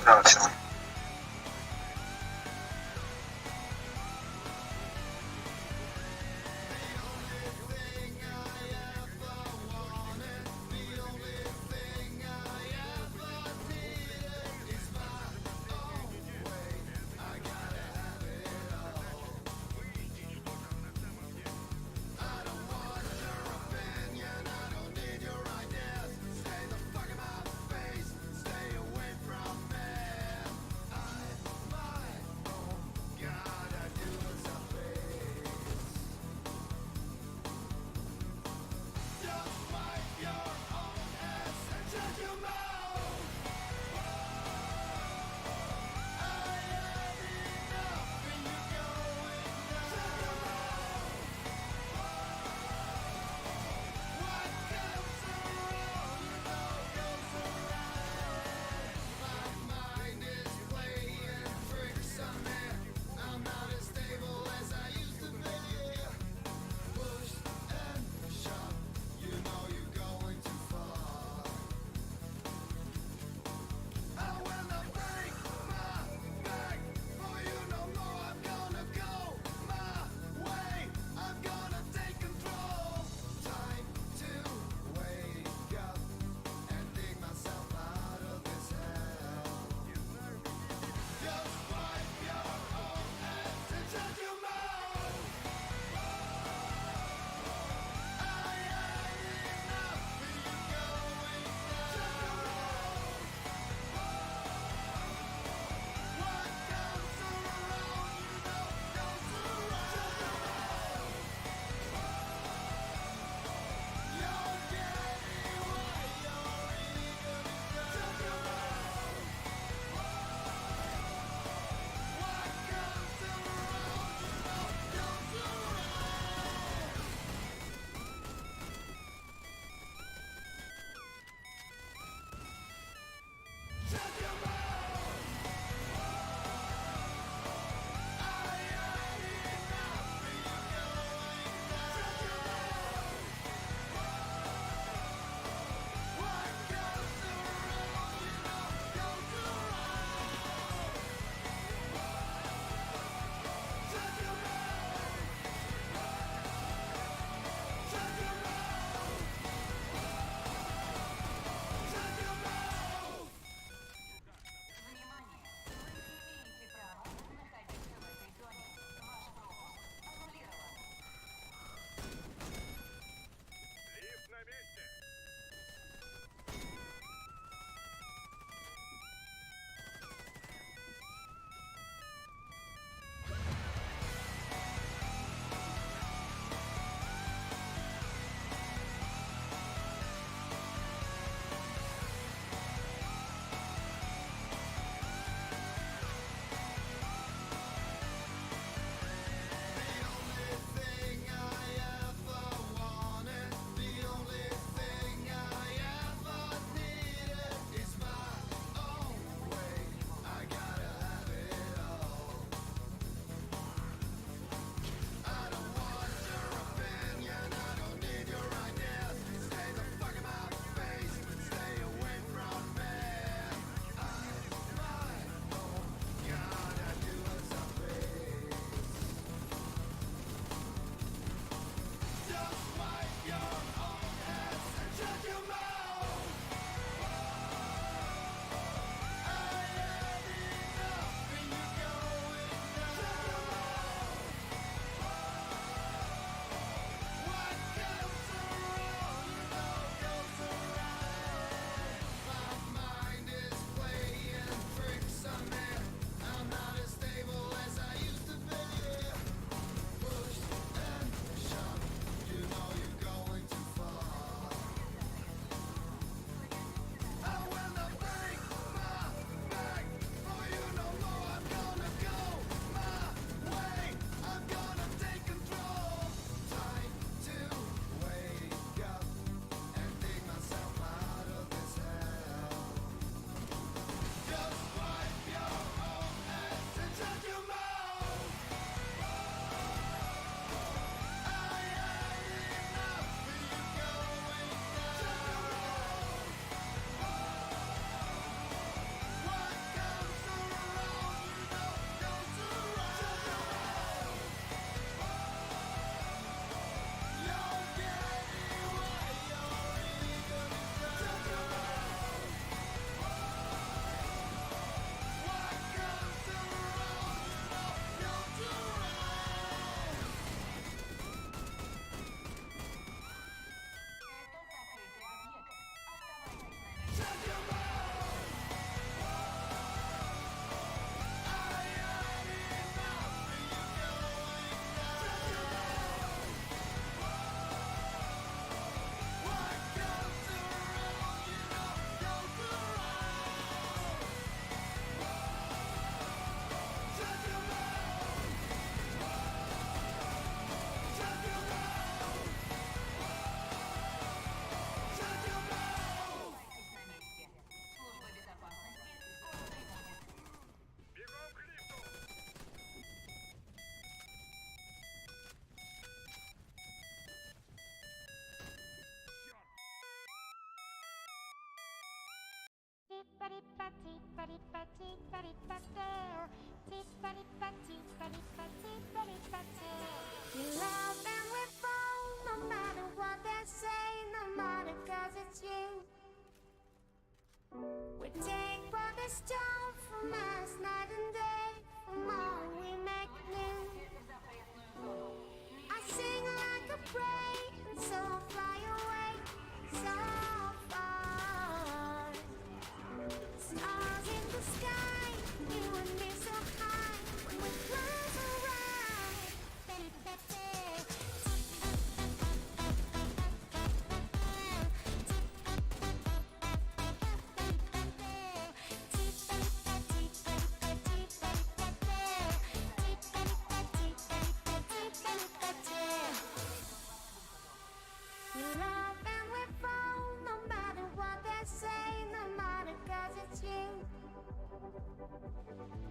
Gotcha. love and we fall, no matter what they say, no matter 'cause it's you. We take what they stole from us night and day, from all we make new. I sing like a prayer, and so fly away, so far. Stars in the sky, you and me so high, when we close our eyes. You love and we fall, no matter what they say, no matter 'cause it's you.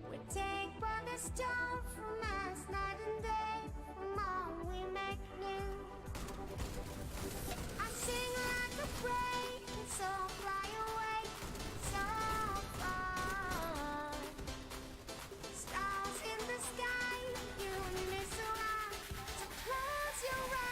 We take what they stole from us night and day, from all we make new. I sing like a prayer, and so fly away, so far. Stars in the sky, you and me so high, so close your eyes.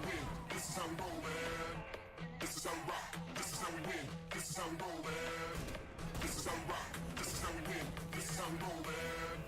we win. This is how we roll, man. This is how we rock. This is how we win. This is how we roll, man. This is how we rock. This is how we win. This is how we roll, man.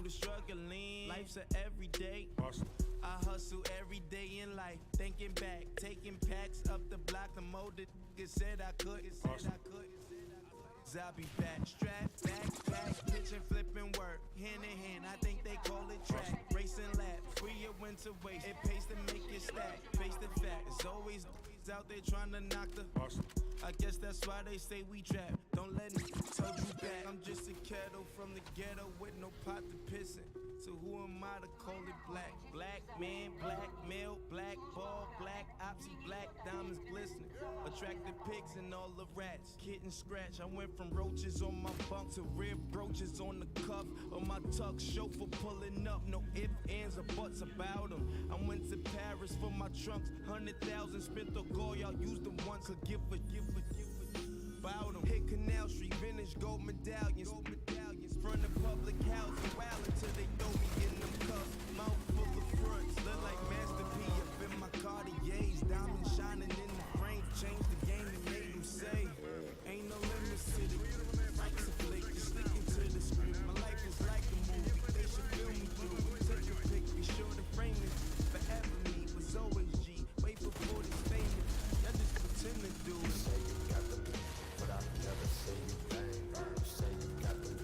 the struggling. Life's a everyday. I hustle every day in life. Thinking back, taking packs up the block. The molded said I could. I'll be back, strapped, backpack, pitching, flipping work, hand in hand. I think they call it track, racing lap, free your winter waste. It pays to make it stack, face the fact. It's always out there trying to knock the. I guess that's why they say we trap. Don't let me hold you back. I'm just a kettle from the ghetto with no pot to piss in. So who am I to call it black? Black man, black male, black ball, black opsy, black diamonds glistening. Attract the pigs and all the rats. Kitten scratch. I went from roaches on my bunk to rib brooches on the cuff of my tux. Chauffeur pulling up, no ifs, ands, or buts about them. I went to Paris for my trunks. 100,000 spent the goal, y'all used them once. Could give a about them. Hit Canal Street, vintage gold medallions. Front of public housing, wild until they throw me in them cuffs. Mouth full of fronts, look like Master P up in my Cartiers. Diamonds shining in the frame, changed the game and made them say, ain't no limits to the life's a flick, just sticking to the script. My life is like a movie, they should film me through it. Take a pic, be sure the frame is forever me, was always G. Way before this famous, y'all just pretend to do it. Say you got them, but I never say you bang. You say you got them,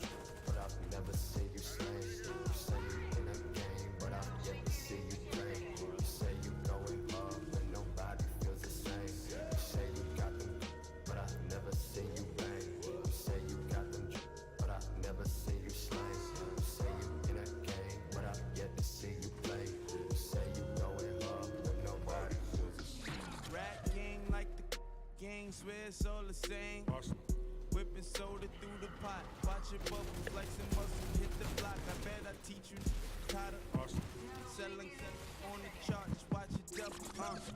but I never say you slang. You say you in a game, but I'm yet to see you play. You say you going up, but nobody feels the same. You say you got them, but I never say you bang. You say you got them, but I never say you slang. You say you in a game, but I'm yet to see you play. You say you going up, but nobody feels the same. Rap gang like the gang, swear it's all the same. Whipping soda through the pot, watch it bubble, flexing muscle, hit the block. I bet I teach you how to selling on the chart, just watch it double.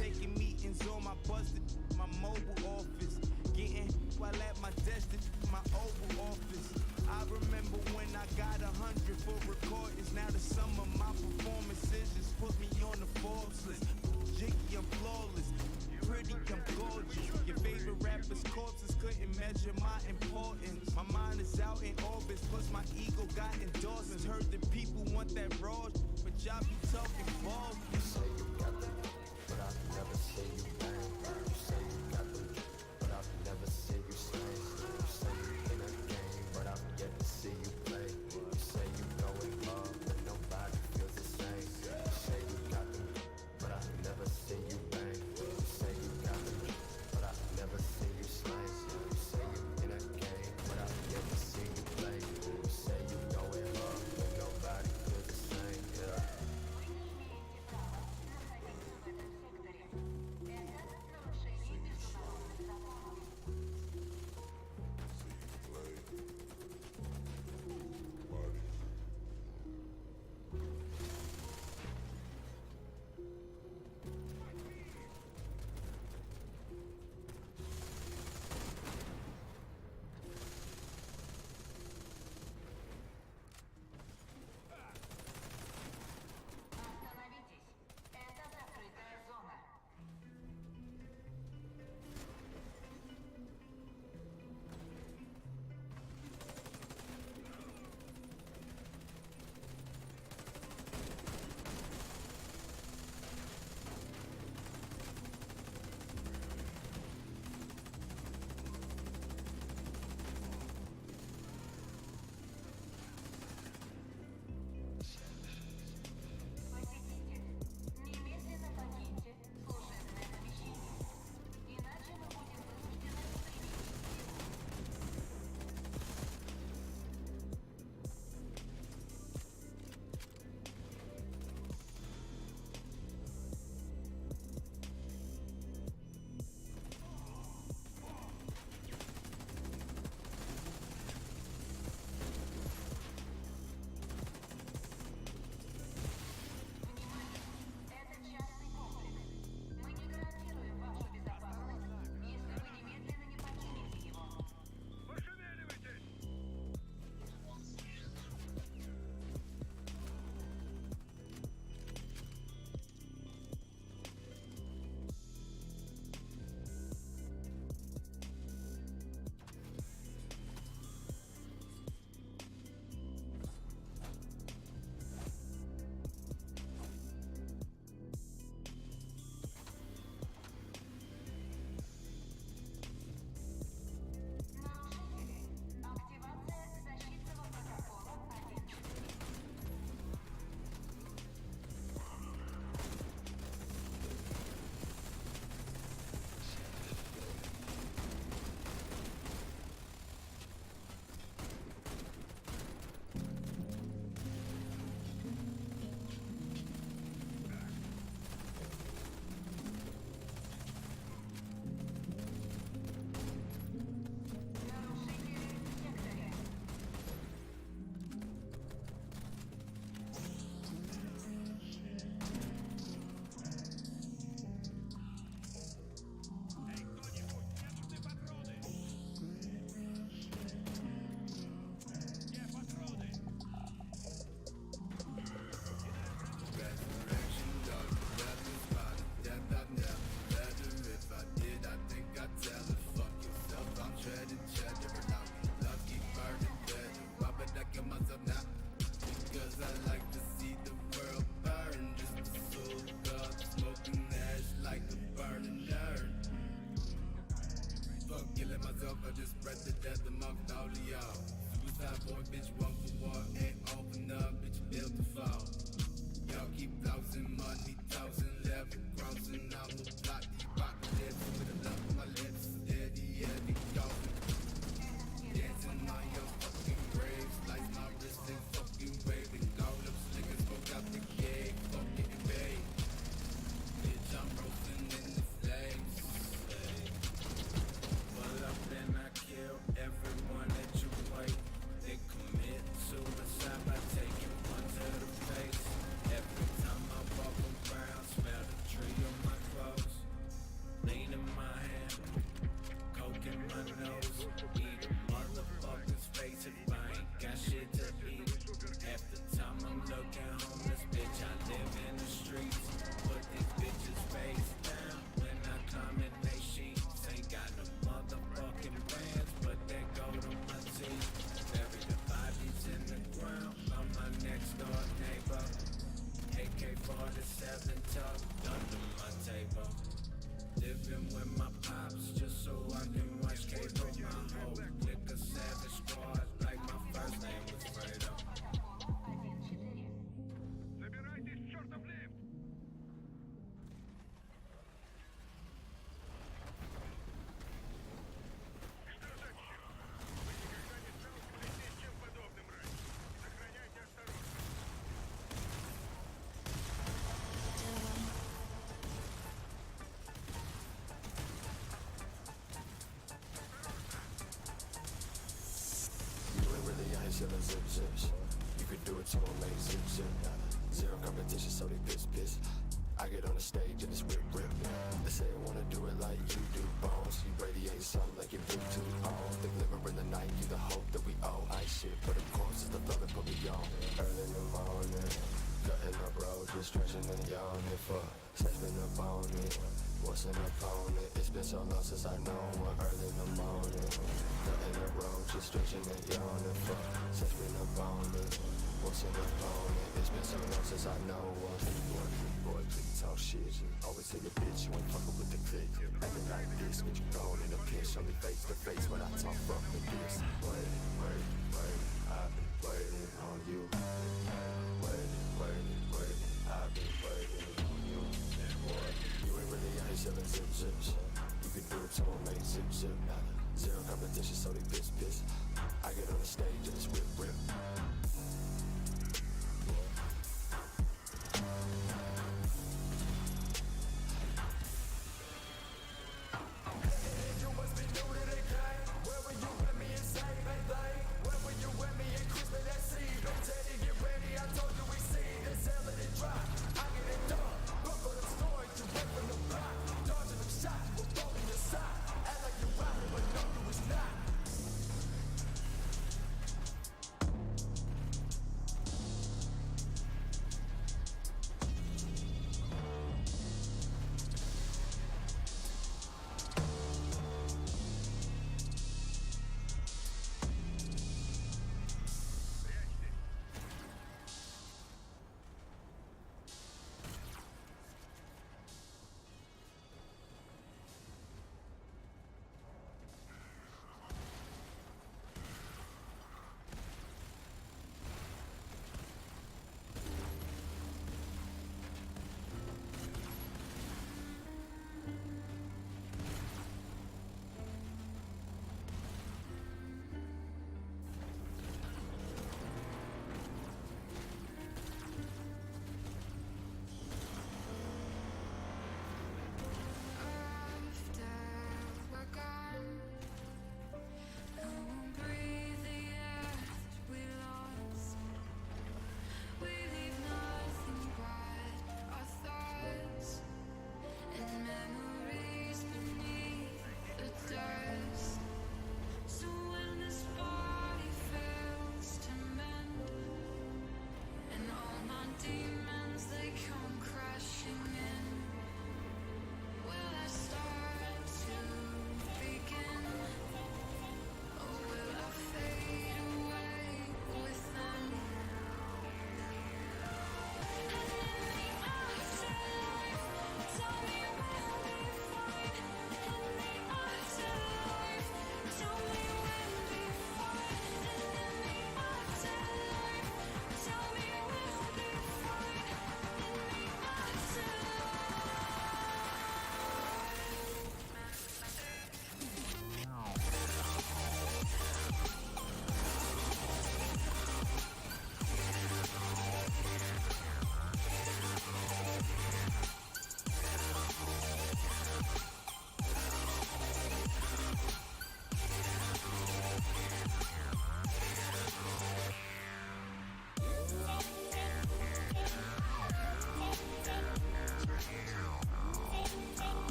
Taking meetings on my busted, my mobile office, getting while at my desk, my oval office. I remember when I got 100 for recordings. Now the sum of my performances just put me on the Forbes list. Jiggy, I'm flawless. Pretty, I'm gorgeous. Your favorite rapper's corpses couldn't measure my importance. My mind is out in orbit, plus my ego got endorsements. Heard that people want that raw, but y'all be talking ball. You say you got them, but I never say you bang. You say you got them, but I never say you slang. You say you in a game, but I'm yet to see you play. You say you going up, but nobody feels the same. You say you got them, but I never say you bang. You say you got them, but I never say you slang. You say you in a game, but I'm yet to see you play. You say you going up, but nobody feels the same. Yeah. bitch walk the walk, ain't open up, bitch built to fall. Y'all keep losing money, tossing, level crossing, I will block the apocalypse with a lump on my lips, steady, heavy dolphin. Dancing on your fucking graves, like my wrist and fucking waving, gold up, slickers, smoke out the gate, fuck getting paid. Bitch, I'm roasting in the flames. Pull up and I kill everyone that you wait. They commit suicide by taking one to the face. Every time I walk around, smell the tree on my clothes. Lean in my hand, coke in my nose. Eat a motherfucker's face if I ain't got shit to eat. Half the time I'm looking homeless, bitch, I live in the streets. Put these bitches face down when I come in they sheets. Ain't got no motherfucking plans, but they go to my teeth. Bury the bodies in the ground on my next door neighbor. AK-47 tucked under my table. Living with my pops just so I can watch cable. My whole liquor savage squad like my first name was Fredo. Забирайтесь, чертов лифт! Что за черт? Вы никогда не сталкивались ни с чем подобным раньше. Сохраняйте осторожность. You ain't really out here selling zip zips. You could do it to a make zip zip. Zero competition, so they piss. I get on the stage and it's rip. They say I wanna do it like you do, bones. You radiate something like you're Bluetooth on. The glimmer in the night, you the hope that we owe. I shit, but of course it's the love that put me on. Early in the morning, cutting up roads, just stretching and yawning for stepping up on it. What's an opponent? It's been so long since I know one. Early in the morning, cutting up roads, just stretching and yawning for stepping up on it. What's an opponent? It's been so long since I know one. Boy, please talk shit. Always say your bitch, you ain't fucking with the click. Acting like this, get you thrown in a pinch. Show me face to face when I talk from the diss. Boy,